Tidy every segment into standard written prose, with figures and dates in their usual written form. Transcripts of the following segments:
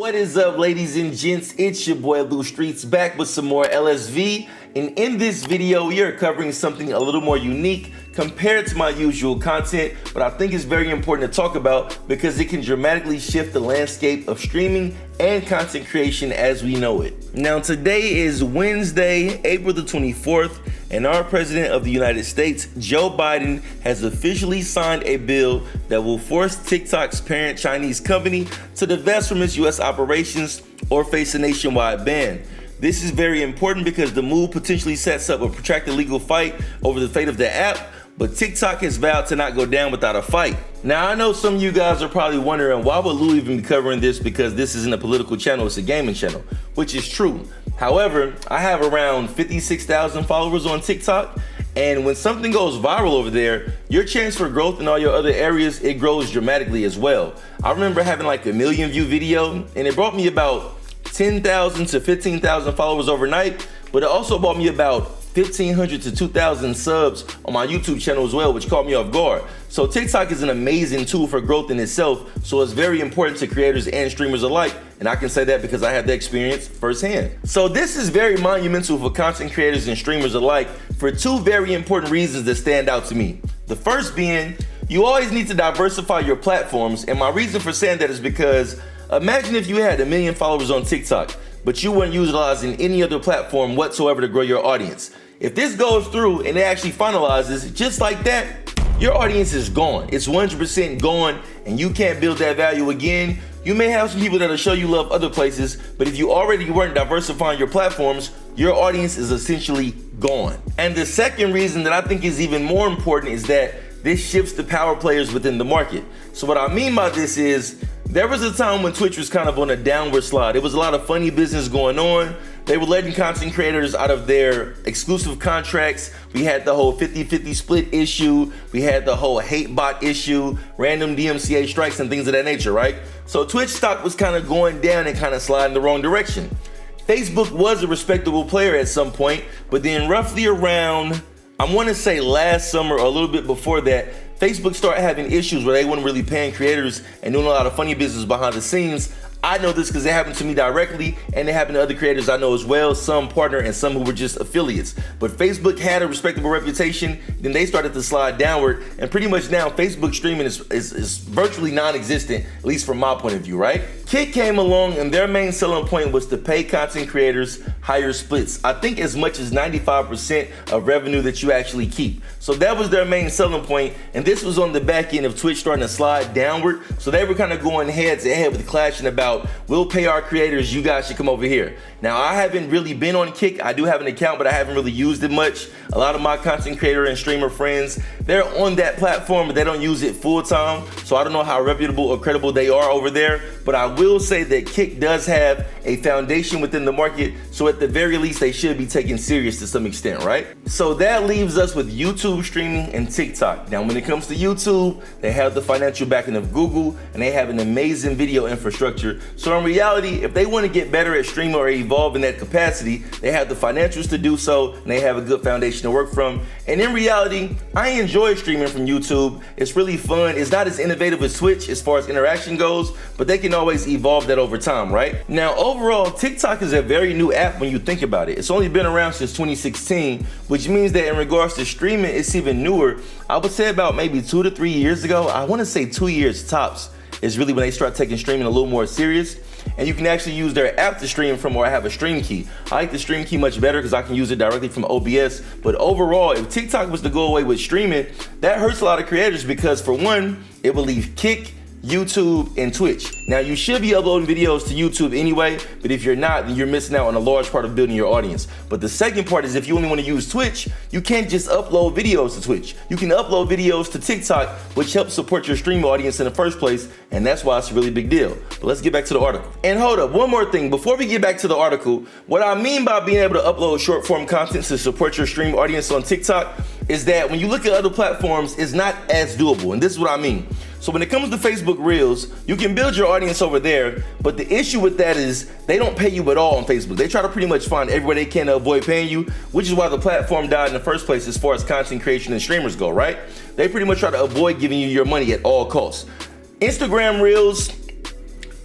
What is up, ladies and gents? It's your boy Lou Streets back with some more LSV, and in this video we are covering something a little more unique compared to my usual content, but I think it's very important to talk about because it can dramatically shift the landscape of streaming and content creation as we know it. Now today is Wednesday, April the 24th, and our President of the United States, Joe Biden, has officially signed a bill that will force TikTok's parent Chinese company to divest from its US operations or face a nationwide ban. This is very important because the move potentially sets up a protracted legal fight over the fate of the app, but TikTok has vowed to not go down without a fight. Now I know some of you guys are probably wondering, why would Lou even be covering this, because this isn't a political channel, it's a gaming channel, which is true. However, I have around 56,000 followers on TikTok, and when something goes viral over there, your chance for growth in all your other areas, it grows dramatically as well. I remember having like a 1 million view video, and it brought me about 10,000 to 15,000 followers overnight, but it also brought me about 1,500 to 2,000 subs on my YouTube channel as well, which caught me off guard. So TikTok is an amazing tool for growth in itself, so it's very important to creators and streamers alike, and I can say that because I had the experience firsthand. So this is very monumental for content creators and streamers alike for two very important reasons that stand out to me. The first being, you always need to diversify your platforms, and my reason for saying that is because imagine if you had 1 million followers on TikTok, but you weren't utilizing any other platform whatsoever to grow your audience. If this goes through and it actually finalizes just like that, your audience is gone. It's 100% gone, and you can't build that value again. You may have some people that'll show you love other places, but if you already weren't diversifying your platforms, your audience is essentially gone. And the second reason that I think is even more important is that this shifts the power players within the market. So what I mean by this is, there was a time when Twitch was kind of on a downward slide. There was a lot of funny business going on. They were letting content creators out of their exclusive contracts. We had the whole 50-50 split issue. We had the whole hate bot issue, random DMCA strikes and things of that nature, right? So Twitch stock was kind of going down and kind of sliding the wrong direction. Facebook was a respectable player at some point, but then roughly around, I want to say last summer or a little bit before that, Facebook started having issues where they weren't really paying creators and doing a lot of funny business behind the scenes. I know this because it happened to me directly, and it happened to other creators I know as well, some partner and some who were just affiliates. But Facebook had a respectable reputation, then they started to slide downward, and pretty much now Facebook streaming is virtually non-existent, at least from my point of view, right? Kick came along, and their main selling point was to pay content creators higher splits. I think as much as 95% of revenue that you actually keep. So that was their main selling point, and this was on the back end of Twitch starting to slide downward. So they were kind of going head to head with clashing about, we'll pay our creators, you guys should come over here. Now I haven't really been on Kick. I do have an account, but I haven't really used it much. A lot of my content creator and streamer friends, they're on that platform, but they don't use it full time. So I don't know how reputable or credible they are over there, but I will say that Kick does have a foundation within the market. So at the very least, they should be taken serious to some extent, right? So that leaves us with YouTube streaming and TikTok. Now, when it comes to YouTube, they have the financial backing of Google, and they have an amazing video infrastructure. So in reality, if they want to get better at streaming or evolve in that capacity, they have the financials to do so, and they have a good foundation to work from. And in reality, I enjoy streaming from YouTube. It's really fun. It's not as innovative as Twitch as far as interaction goes, but they can always evolve that over time, right? Now, overall, TikTok is a very new app when you think about it. It's only been around since 2016, which means that in regards to streaming, it's even newer. I would say about maybe 2 to 3 years ago. I want to say 2 years tops is really when they start taking streaming a little more serious. And you can actually use their app to stream from, or I have a stream key. I like the stream key much better because I can use it directly from OBS. But overall, if TikTok was to go away with streaming, that hurts a lot of creators because, for one, it will leave Kick, YouTube, and Twitch. Now, you should be uploading videos to YouTube anyway, but if you're not, then you're missing out on a large part of building your audience. But the second part is, if you only want to use Twitch, you can't just upload videos to Twitch. You can upload videos to TikTok, which helps support your stream audience in the first place, and that's why it's a really big deal. But let's get back to the article. And hold up, one more thing. Before we get back to the article, what I mean by being able to upload short form content to support your stream audience on TikTok is that when you look at other platforms, it's not as doable, and this is what I mean. So when it comes to Facebook Reels, you can build your audience over there, but the issue with that is they don't pay you at all on Facebook. They try to pretty much find every way they can to avoid paying you, which is why the platform died in the first place as far as content creation and streamers go, right? They pretty much try to avoid giving you your money at all costs. Instagram Reels,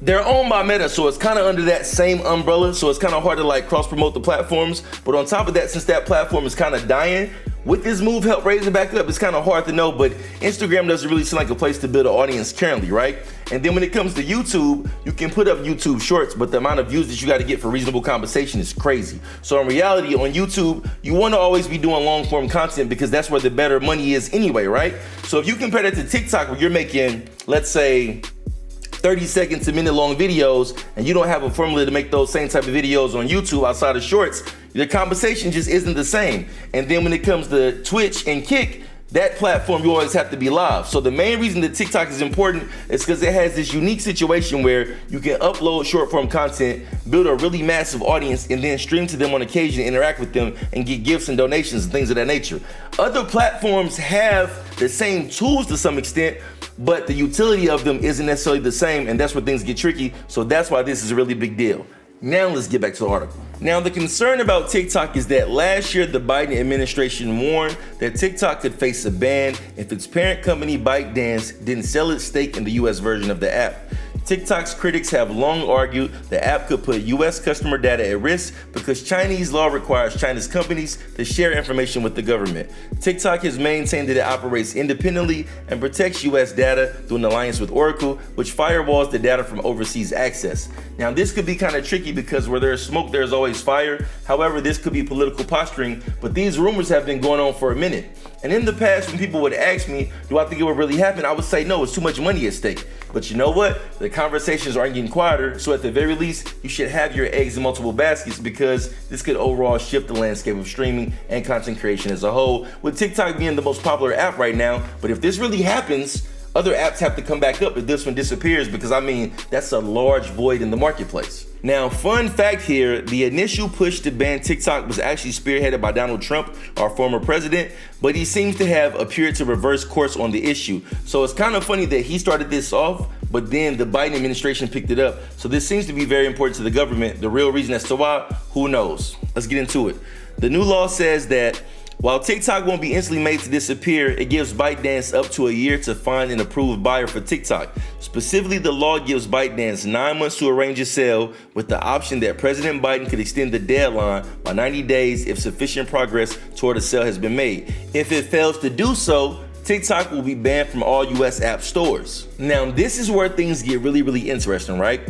They're owned by Meta, so it's kind of under that same umbrella, so it's kind of hard to like cross-promote the platforms. But on top of that, since that platform is kind of dying, would this move help raise it back up? It's kind of hard to know, but Instagram doesn't really seem like a place to build an audience currently, right? And then when it comes to YouTube, you can put up YouTube Shorts, but the amount of views that you got to get for reasonable compensation is crazy. So in reality, on YouTube, you want to always be doing long-form content because that's where the better money is anyway, right? So if you compare that to TikTok, where you're making, let's say, 30-second to minute-long videos, and you don't have a formula to make those same type of videos on YouTube outside of Shorts, the compensation just isn't the same. And then when it comes to Twitch and Kick, that platform, you always have to be live. So the main reason that TikTok is important is because it has this unique situation where you can upload short-form content, build a really massive audience, and then stream to them on occasion, interact with them, and get gifts and donations and things of that nature. Other platforms have the same tools to some extent, but the utility of them isn't necessarily the same, and that's where things get tricky. So that's why this is a really big deal. Now let's get back to the article. Now the concern about TikTok is that last year the Biden administration warned that TikTok could face a ban if its parent company ByteDance didn't sell its stake in the US version of the app. TikTok's critics have long argued the app could put US customer data at risk because Chinese law requires China's companies to share information with the government. TikTok has maintained that it operates independently and protects US data through an alliance with Oracle, which firewalls the data from overseas access. Now this could be kind of tricky because where there's smoke, there's always fire. However, this could be political posturing, but these rumors have been going on for a minute. And in the past, when people would ask me, do I think it would really happen? I would say, no, it's too much money at stake. But you know what? The conversations are getting quieter. So at the very least, you should have your eggs in multiple baskets because this could overall shift the landscape of streaming and content creation as a whole, with TikTok being the most popular app right now. But if this really happens, other apps have to come back up if this one disappears because, I mean, that's a large void in the marketplace. Now, fun fact here, the initial push to ban TikTok was actually spearheaded by Donald Trump, our former president, but he seems to have appeared to reverse course on the issue. So it's kind of funny that he started this off, but then the Biden administration picked it up. So this seems to be very important to the government. The real reason as to why, who knows? Let's get into it. The new law says that while TikTok won't be instantly made to disappear, it gives ByteDance up to a year to find an approved buyer for TikTok. Specifically, the law gives ByteDance 9 months to arrange a sale, with the option that President Biden could extend the deadline by 90 days if sufficient progress toward a sale has been made. If it fails to do so, TikTok will be banned from all US app stores. Now, this is where things get really interesting, right?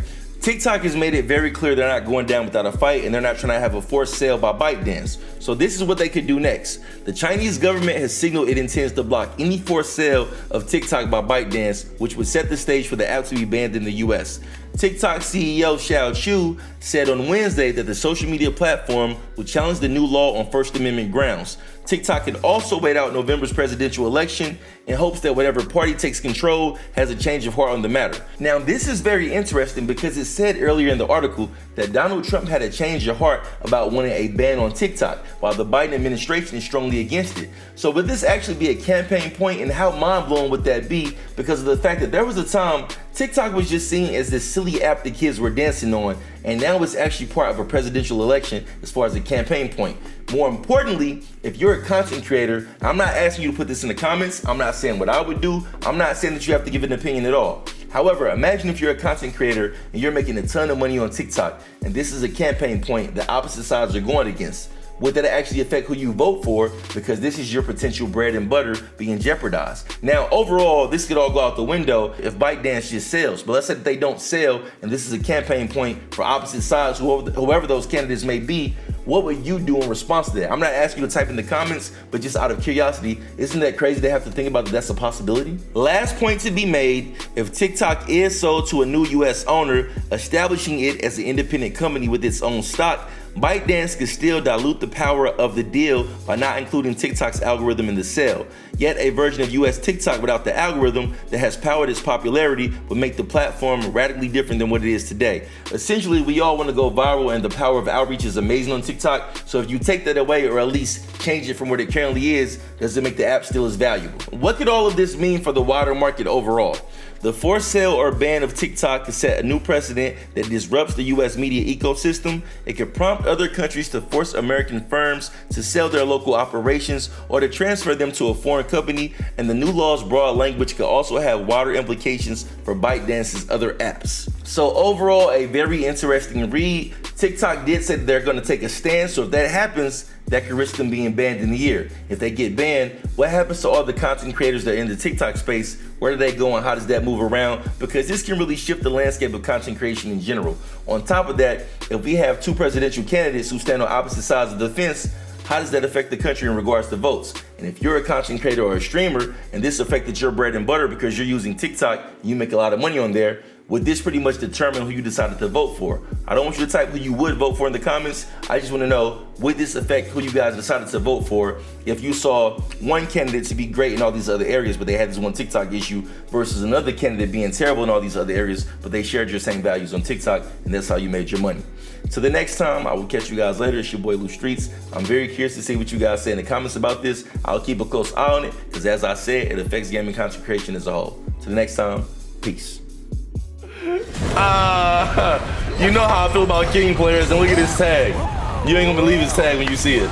TikTok has made it very clear they're not going down without a fight, and they're not trying to have a forced sale by ByteDance. So this is what they could do next. The Chinese government has signaled it intends to block any forced sale of TikTok by ByteDance, which would set the stage for the app to be banned in the US. TikTok CEO Xiao Chu said on Wednesday that the social media platform would challenge the new law on First Amendment grounds. TikTok could also wait out November's presidential election in hopes that whatever party takes control has a change of heart on the matter. Now, this is very interesting because it said earlier in the article that Donald Trump had a change of heart about wanting a ban on TikTok, while the Biden administration is strongly against it. So would this actually be a campaign point, and how mind-blowing would that be because of the fact that there was a time TikTok was just seen as this silly app the kids were dancing on, and now it's actually part of a presidential election as far as a campaign point. More importantly, if you're a content creator, I'm not asking you to put this in the comments. I'm not saying what I would do. I'm not saying that you have to give an opinion at all. However, imagine if you're a content creator and you're making a ton of money on TikTok, and this is a campaign point the opposite sides are going against. Would that actually affect who you vote for? Because this is your potential bread and butter being jeopardized. Now, overall, this could all go out the window if ByteDance just sells. But let's say that they don't sell, and this is a campaign point for opposite sides, whoever those candidates may be. What would you do in response to that? I'm not asking you to type in the comments, but just out of curiosity, isn't that crazy to have to think about that that's a possibility? Last point to be made, if TikTok is sold to a new US owner, establishing it as an independent company with its own stock, ByteDance could still dilute the power of the deal by not including TikTok's algorithm in the sale. Yet a version of US TikTok without the algorithm that has powered its popularity would make the platform radically different than what it is today. Essentially, we all want to go viral, and the power of outreach is amazing on TikTok. So if you take that away, or at least change it from what it currently is, does it make the app still as valuable? What could all of this mean for the wider market overall? The forced sale or ban of TikTok could set a new precedent that disrupts the US media ecosystem. It could prompt other countries to force American firms to sell their local operations or to transfer them to a foreign company, and the new law's broad language could also have wider implications for ByteDance's other apps. So overall, a very interesting read. TikTok did say that they're going to take a stand, so if that happens, that could risk them being banned in the year. If they get banned, what happens to all the content creators that are in the TikTok space? Where do they go and how does that move around? Because this can really shift the landscape of content creation in general. On top of that, if we have two presidential candidates who stand on opposite sides of the fence, how does that affect the country in regards to votes? And if you're a content creator or a streamer and this affected your bread and butter because you're using TikTok, you make a lot of money on there, would this pretty much determine who you decided to vote for? I don't want you to type who you would vote for in the comments. I just want to know, would this affect who you guys decided to vote for if you saw one candidate to be great in all these other areas, but they had this one TikTok issue versus another candidate being terrible in all these other areas, but they shared your same values on TikTok and that's how you made your money. So the next time, I will catch you guys later. It's your boy Lou Streets. I'm very curious to see what you guys say in the comments about this. I'll keep a close eye on it because as I said, it affects gaming content creation as a whole. Till the next time, peace. You know how I feel about King players, and look at this tag. You ain't gonna believe his tag when you see it.